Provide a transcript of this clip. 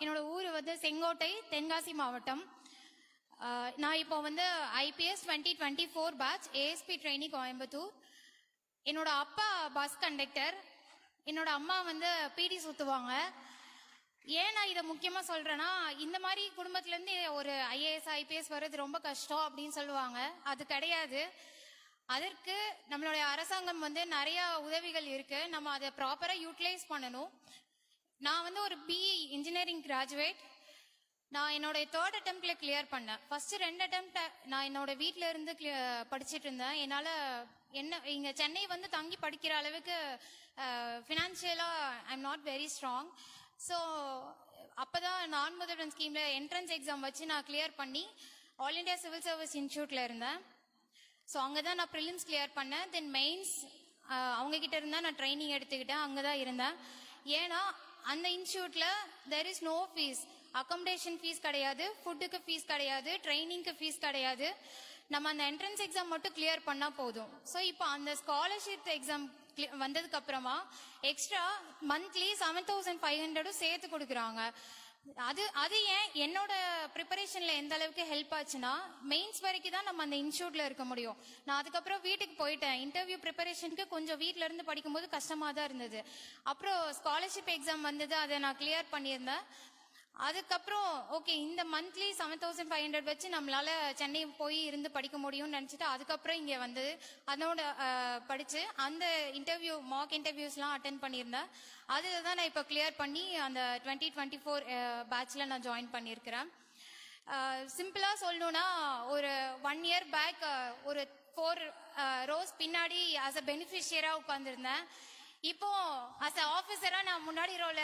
என்னோட ஊர் வந்து செங்கோட்டை, தென்காசி மாவட்டம். நான் இப்போ வந்து IPS 2024 batch ASP trainee Coimbatore. என்னோட அப்பா பஸ் கண்டக்டர், என்னோட அம்மா வந்து PD சுத்துவாங்க. ஏன் நான் இதை முக்கியமா சொல்றேன்னா, இந்த மாதிரி குடும்பத்துல இருந்து ஒரு IAS IPS வர்றது ரொம்ப கஷ்டம் அப்படின்னு சொல்லுவாங்க. அது கிடையாது. அதற்கு நம்மளுடைய அரசாங்கம் வந்து நிறைய உதவிகள் இருக்கு. நம்ம அதை ப்ராப்பரா யூட்டிலைஸ் பண்ணணும். நான் வந்து ஒரு BE இன்ஜினியரிங் கிராஜுவேட். நான் என்னோட 3rd அட்டெம்ப்ட்ல கிளியர் பண்ணேன். ஃபர்ஸ்ட் 2 அட்டெம்ப்ட் நான் என்னோட வீட்டில இருந்து படிச்சுட்டு இருந்தேன். என்னால இங்க சென்னை வந்து தங்கி படிக்கிற அளவுக்கு ஃபினான்ஷியலா I am not very strong. So அப்பதான் நான் முதல்வன் ஸ்கீம்ல என்ட்ரன்ஸ் எக்ஸாம் வச்சு நான் கிளியர் பண்ணி ஆல் இண்டியா சிவில் சர்வீஸ் இன்ஸ்டியூட்ல இருந்தேன். ஸோ அங்கதான் நான் ப்ரிலிம்ஸ் கிளியர் பண்ணேன். தென் மெயின்ஸ் அவங்க கிட்ட இருந்தா நான் ட்ரைனிங் எடுத்துக்கிட்டேன். அங்கதான் இருந்தேன். ஏன்னா அந்த இன்ஸ்டியூட்ல there is no fees. Accommodation fees கிடையாது, ஃபுட்டுக்கு ஃபீஸ் கிடையாது, ட்ரைனிங்க்கு ஃபீஸ் கிடையாது. நம்ம அந்த என்ட்ரன்ஸ் எக்ஸாம் மட்டும் கிளியர் பண்ணா போதும். ஸோ இப்போ அந்த ஸ்காலர்ஷிப் எக்ஸாம் வந்ததுக்கு அப்புறமா எக்ஸ்ட்ரா மந்த்லி 7,500 சேர்த்து கொடுக்குறாங்க. அது ஏன் என்னோட ப்ரிப்பரேஷன்ல எந்த அளவுக்கு ஹெல்ப் ஆச்சுன்னா, மெயின்ஸ் வரைக்கும் தான் நம்ம அந்த இன்ஸ்டியூட்ல இருக்க முடியும். நான் அதுக்கப்புறம் வீட்டுக்கு போயிட்டேன். இன்டர்வியூ ப்ரிப்பரேஷனுக்கு கொஞ்சம் வீட்ல இருந்து படிக்கும்போது கஷ்டமா தான் இருந்தது. அப்புறம் ஸ்காலர்ஷிப் எக்ஸாம் வந்தது, அதை நான் கிளியர் பண்ணியிருந்தேன். அதுக்கப்புறம் ஓகே, இந்த மந்த்லி 7,500 வச்சு நம்மளால சென்னை போய் இருந்து படிக்க முடியும்னு நினைச்சிட்டு அதுக்கப்புறம் இங்க வந்து அதோட படிச்சு அந்த இன்டர்வியூ மார்க் இன்டர்வியூஸ்லாம் அட்டென்ட் பண்ணியிருந்தேன். அதுதான் நான் இப்போ கிளியர் பண்ணி அந்த 2024 பேட்ச்ல நான் ஜாயின் பண்ணியிருக்கிறேன். சிம்பிளா சொல்லணும்னா, ஒரு 1 year பேக் ஒரு 4 rows பின்னாடி ஆஸ் அ பெனிஃபிஷியரா உட்கார்ந்துருந்தேன். இப்போ ஆஸ் அ ஆஃபீஸரா நான் முன்னாடி ரோல